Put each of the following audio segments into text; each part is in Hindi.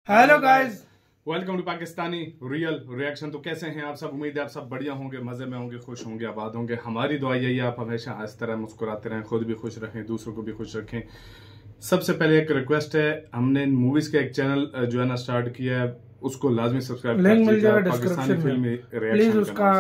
Hello guys, welcome to Pakistani real reaction. तो कैसे हैं आप सब? उम्मीद है आप सब बढ़िया होंगे, मजे में होंगे, खुश होंगे, आबाद होंगे। हमारी दुआ यही है आप हमेशा इस तरह मुस्कुराते रहें, खुद भी खुश रखें, दूसरों को भी खुश रखें। सबसे पहले एक रिक्वेस्ट है, हमने मूवीज का एक चैनल जो है ना स्टार्ट किया है, उसको लाजमी सब्सक्राइब लिंक मिल जाएगा डिस्क्रिप्शन में। प्लीज उसका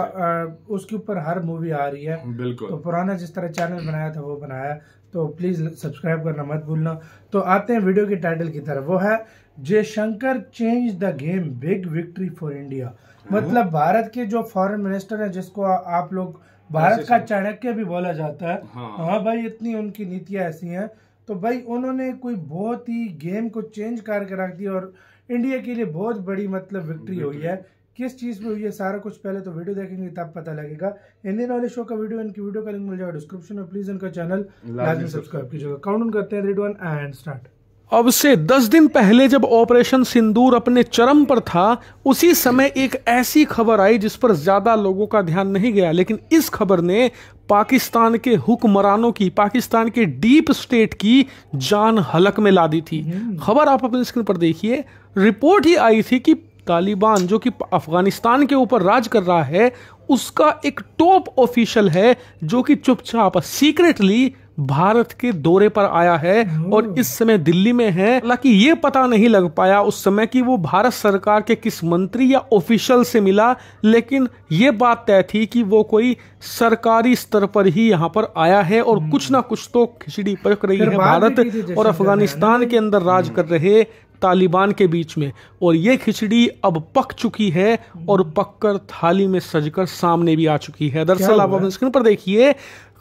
उसके ऊपर हर मूवी आ रही है। बिल्कुल। तो पुराना जिस तरह चैनल बनाया था वो बनाया, तो प्लीज सब्सक्राइब करना मत भूलना। तो आते हैं वीडियो के टाइटल की तरफ। वो है Jaishankar change the game, big victory for India. मतलब भारत के जो फॉरेन मिनिस्टर है, जिसको आप लोग भारत का चाणक्य भी बोला जाता है। हाँ भाई, इतनी उनकी नीतियां ऐसी हैं। तो भाई उन्होंने कोई बहुत ही गेम को चेंज करके रख दिया और इंडिया के लिए बहुत बड़ी मतलब विक्ट्री हुई है। किस चीज में हुई है सारा कुछ पहले तो वीडियो देखेंगे तब पता लगेगा। इंडियन वाले शो का वीडियो, इनकी वीडियो का लिंक मिल जाएगा डिस्क्रिप्शन में। प्लीज इनका चैनल लाजमी सब्सक्राइब कीजिएगा। काउंट करते हैं 3, 2, 1 एंड स्टार्ट। अब से 10 दिन पहले जब ऑपरेशन सिंदूर अपने चरम पर था, उसी समय एक ऐसी खबर आई जिस पर ज्यादा लोगों का ध्यान नहीं गया, लेकिन इस खबर ने पाकिस्तान के हुक्मरानों की, पाकिस्तान के डीप स्टेट की जान हलक में ला दी थी। खबर आप अपनी स्क्रीन पर देखिए। रिपोर्ट ही आई थी कि तालिबान जो कि अफगानिस्तान के ऊपर राज कर रहा है, उसका एक टॉप ऑफिशियल है जो कि चुपचाप सीक्रेटली भारत के दौरे पर आया है और इस समय दिल्ली में है। हालांकि ये पता नहीं लग पाया उस समय कि वो भारत सरकार के किस मंत्री या ऑफिशियल से मिला, लेकिन ये बात तय थी कि वो कोई सरकारी स्तर पर ही यहाँ पर आया है और कुछ ना कुछ तो खिचड़ी पक रही है भारत और अफगानिस्तान के अंदर राज कर रहे तालिबान के बीच में। और ये खिचड़ी अब पक चुकी है और पककर थाली में सजकर सामने भी आ चुकी है। दरअसल आप अपनी स्क्रीन पर देखिए,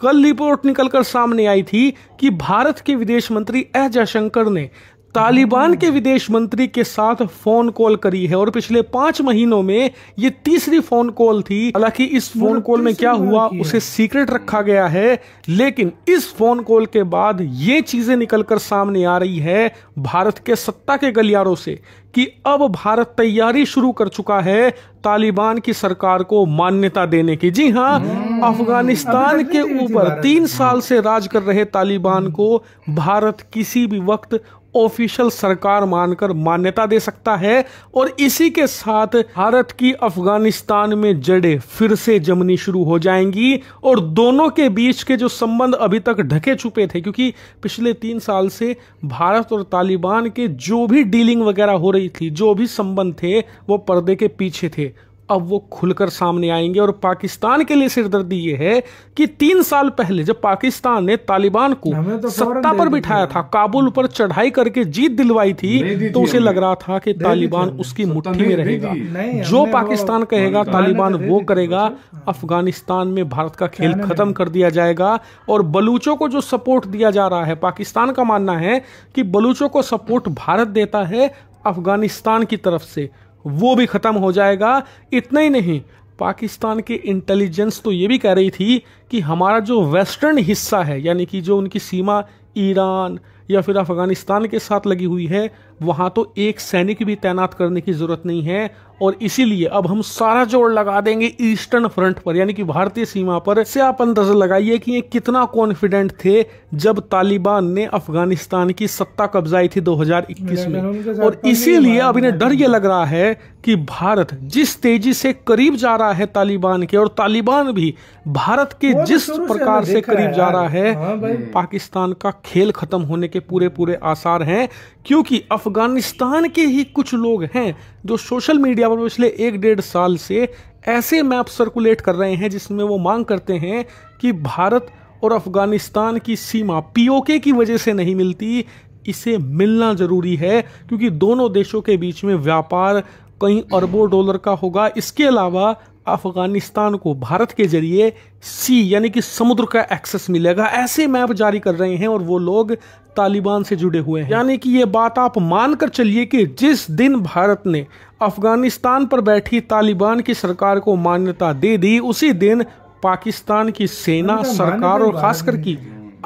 कल रिपोर्ट निकलकर सामने आई थी कि भारत के विदेश मंत्री एस जयशंकर ने तालिबान के विदेश मंत्री के साथ फोन कॉल करी है और पिछले 5 महीनों में ये तीसरी फोन कॉल थी। हालांकि इस फोन कॉल में क्या हुआ उसे सीक्रेट रखा गया है, लेकिन इस फोन कॉल के बाद ये चीजें निकलकर सामने आ रही है भारत के सत्ता के गलियारों से कि अब भारत तैयारी शुरू कर चुका है तालिबान की सरकार को मान्यता देने की। जी हाँ, अफगानिस्तान के ऊपर 3 साल से राज कर रहे तालिबान को भारत किसी भी वक्त ऑफिशियल सरकार मानकर मान्यता दे सकता है और इसी के साथ भारत की अफगानिस्तान में जड़ें फिर से जमनी शुरू हो जाएंगी और दोनों के बीच के जो संबंध अभी तक ढके छुपे थे, क्योंकि पिछले 3 साल से भारत और तालिबान के जो भी डीलिंग वगैरह हो रही थी, जो भी संबंध थे, वो पर्दे के पीछे थे, अब वो खुलकर सामने आएंगे। और पाकिस्तान के लिए सिरदर्दी ये है कि 3 साल पहले जब पाकिस्तान ने तालिबान को सत्ता पर बिठाया था, काबुल पर चढ़ाई करके जीत दिलवाई थी, तो उसे लग रहा था कि तालिबान उसकी मुट्ठी में रहेगा। जो पाकिस्तान कहेगा तालिबान वो करेगा। अफगानिस्तान में भारत का खेल खत्म कर दिया जाएगा और बलूचों को जो सपोर्ट दिया जा रहा है, पाकिस्तान का मानना है कि बलूचों को सपोर्ट भारत देता है अफगानिस्तान की तरफ से, वो भी खत्म हो जाएगा। इतना ही नहीं, पाकिस्तान के इंटेलिजेंस तो ये भी कह रही थी कि हमारा जो वेस्टर्न हिस्सा है, यानी कि जो उनकी सीमा ईरान या फिर अफगानिस्तान के साथ लगी हुई है, वहां तो एक सैनिक भी तैनात करने की जरूरत नहीं है और इसीलिए अब हम सारा जोर लगा देंगे ईस्टर्न फ्रंट पर, यानी कि भारतीय सीमा पर। से आप अंदाजा लगाइए कि ये कितना कॉन्फिडेंट थे जब तालिबान ने अफगानिस्तान की सत्ता कब्जाई थी 2021 में। और इसीलिए अब इन्हें डर ये लग रहा है कि भारत जिस तेजी से करीब जा रहा है तालिबान के, और तालिबान भी भारत के जिस प्रकार से करीब जा रहा है, पाकिस्तान का खेल खत्म होने के पूरे आसार हैं। क्योंकि अफगानिस्तान के ही कुछ लोग हैं जो सोशल मीडिया पर पिछले 1-1.5 साल से ऐसे मैप सर्कुलेट कर रहे हैं जिसमें वो मांग करते हैं कि भारत और अफगानिस्तान की सीमा पीओके की वजह से नहीं मिलती, इसे मिलना जरूरी है, क्योंकि दोनों देशों के बीच में व्यापार कई अरबों डॉलर का होगा। इसके अलावा अफगानिस्तान को भारत के जरिए सी यानी कि समुद्र का एक्सेस मिलेगा। ऐसे मैप जारी कर रहे हैं और वो लोग तालिबान से जुड़े हुए हैं। यानी कि ये बात आप मानकर चलिए कि जिस दिन भारत ने अफगानिस्तान पर बैठी तालिबान की सरकार को मान्यता दे दी, उसी दिन पाकिस्तान की सेना, सरकार और खासकर की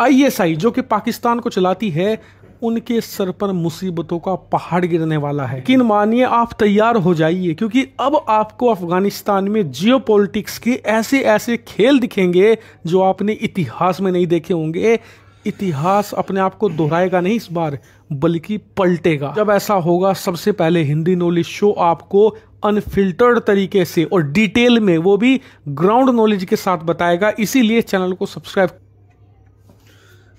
ISI जो कि पाकिस्तान को चलाती है, उनके सर पर मुसीबतों का पहाड़ गिरने वाला है। लेकिन मानिए आप तैयार हो जाइए, क्योंकि अब आपको अफगानिस्तान में जियोपॉलिटिक्स के ऐसे ऐसे खेल दिखेंगे जो आपने इतिहास में नहीं देखे होंगे। इतिहास अपने आप को दोहराएगा नहीं, इस बार बल्कि पलटेगा। जब ऐसा होगा सबसे पहले हिंदी नॉलेज शो आपको अनफिल्टर्ड तरीके से और डिटेल में, वो भी ग्राउंड नॉलेज के साथ बताएगा। इसीलिए चैनल को सब्सक्राइब।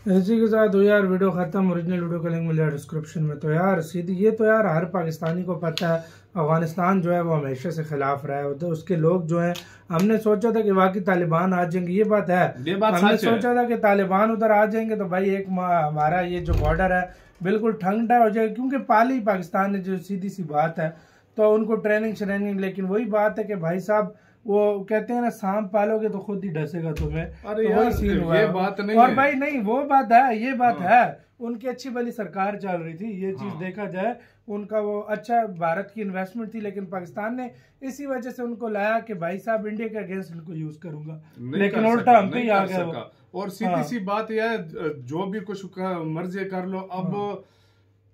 इसी के साथ हो यार वीडियो खत्म। ओरिजिनल वीडियो का लिंक मिल जाएगा डिस्क्रिप्शन में। तो यार सीधी ये तो यार हर पाकिस्तानी को पता है, अफगानिस्तान जो है वो हमेशा से खिलाफ रहा है। तो उसके लोग जो हैं, हमने सोचा था कि वाकई तालिबान आ जाएंगे, ये बात है, ये बात हमने सोचा था कि तालिबान उधर आ जाएंगे तो भाई एक हमारा ये जो बॉर्डर है बिल्कुल ठंडा हो जाएगा, क्योंकि पाली पाकिस्तान ने, जो सीधी सी बात है। तो उनको ट्रेनिंग, लेकिन वही बात है कि भाई साहब वो कहते हैं ना, सांप पालोगे तो खुद ही डसेगा तुम्हें। अरे तो यार, वही सीन हुआ ये है। बात नहीं और है। भाई नहीं, वो बात है, ये बात है, उनकी अच्छी भली सरकार चल रही थी, ये चीज देखा जाए, उनका वो अच्छा भारत की इन्वेस्टमेंट थी, लेकिन पाकिस्तान ने इसी वजह से उनको लाया कि भाई साहब इंडिया के अगेंस्ट इनको यूज करूंगा, लेकिन उल्टा हम पे ही आ गया। और सीधी सी बात यह है, जो भी कुछ मर्जी कर लो, अब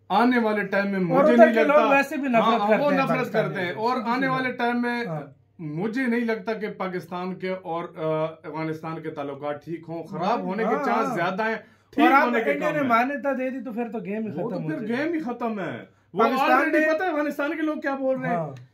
आने वाले टाइम में मुझे नहीं लगता, वैसे भी नफरत करते हैं, और आने वाले टाइम में मुझे नहीं लगता कि पाकिस्तान के और अफगानिस्तान के ताल्लुकात ठीक हों। खराब होने के चांस ज्यादा है, ठीक होने के कम है। मान्यता दे दी तो फिर तो गेम ही खत्म, तो फिर गेम ही खत्म है। वो ऑलरेडी पता है अफगानिस्तान के लोग क्या बोल रहे हैं।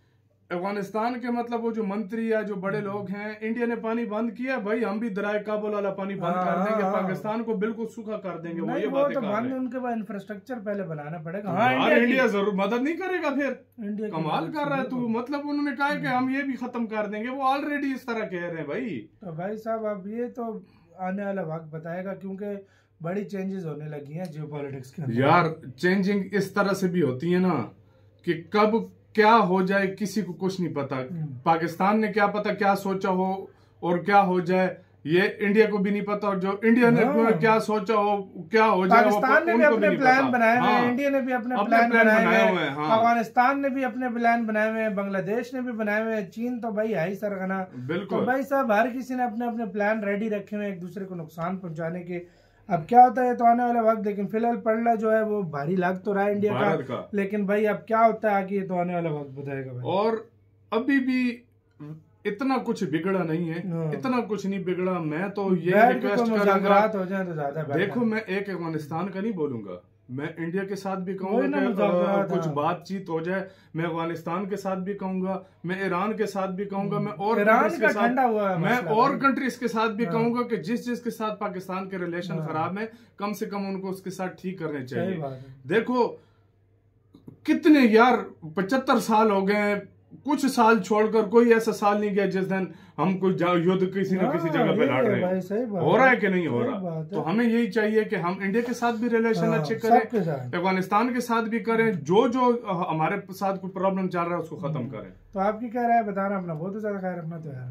अफगानिस्तान के मतलब वो जो मंत्री या जो बड़े लोग हैं, इंडिया ने पानी बंद किया, भाई हम भी दरिया काबुल वाला पानी बंद कर देंगे, पाकिस्तान को बिल्कुल सूखा कर देंगे। वो ये बातें कर रहे हैं। उनके पास इंफ्रास्ट्रक्चर पहले बनाना पड़ेगा। इंडिया जरूर मदद नहीं करेगा, फिर कमाल कर रहा है तू। मतलब उन्होंने कहा कि हम ये भी खत्म कर देंगे, वो ऑलरेडी इस तरह कह रहे हैं भाई। तो भाई साहब अब ये तो आने वाला वक्त बताएगा, क्योंकि बड़ी चेंजेस होने लगी हैं जियोपॉलिटिक्स के अंदर। यार चेंजिंग इस तरह से भी होती है ना कि कब क्या हो जाए किसी को कुछ नहीं पता। पाकिस्तान ने क्या पता क्या सोचा हो और क्या हो जाए, ये इंडिया को भी नहीं पता, और जो इंडिया ने क्या सोचा हो क्या हो जाए, पाकिस्तान ने भी अपने प्लान बनाए हुए हैं, इंडिया ने भी अपने प्लान बनाए हुए हैं, अफगानिस्तान ने भी अपने प्लान बनाए हुए हैं, बांग्लादेश ने भी बनाए हुए हैं, चीन तो भाई है ही सरगना। बिल्कुल तो भाई साहब हर किसी ने अपने अपने प्लान रेडी रखे हुए एक दूसरे को नुकसान पहुंचाने के। अब क्या होता है तो आने वाला वक्त, लेकिन फिलहाल पड़ला जो है वो भारी लग तो रहा है इंडिया का, लेकिन भाई अब क्या होता है आगे तो आने वाला वक्त बताएगा भाई। और अभी भी इतना कुछ बिगड़ा नहीं है, इतना कुछ नहीं बिगड़ा। मैं तो ये रिक्वेस्ट करूंगा, हो जाए तो ज्यादा। देखो मैं एक अफगानिस्तान का नहीं बोलूंगा, मैं इंडिया के साथ भी कहूंगा कुछ बातचीत हो जाए, मैं अफगानिस्तान के साथ भी कहूंगा, मैं ईरान के साथ भी कहूंगा, मैं और कंट्रीज के साथ भी कहूंगा कि जिसके साथ पाकिस्तान के रिलेशन खराब है, कम से कम उनको उसके साथ ठीक करने चाहिए। देखो कितने यार 75 साल हो गए, कुछ साल छोड़कर कोई ऐसा साल नहीं गया जिस दिन हम कोई युद्ध किसी न किसी जगह पे लड़ रहे हैं। हो रहा है कि नहीं हो रहा? तो हमें यही चाहिए कि हम इंडिया के साथ भी रिलेशन अच्छे करें, अफगानिस्तान के साथ भी करें, जो हमारे साथ कोई प्रॉब्लम चल रहा है उसको खत्म करें। तो आपकी क्या राय बताना, अपना बहुत ज्यादा ख्याल रखना तो यार।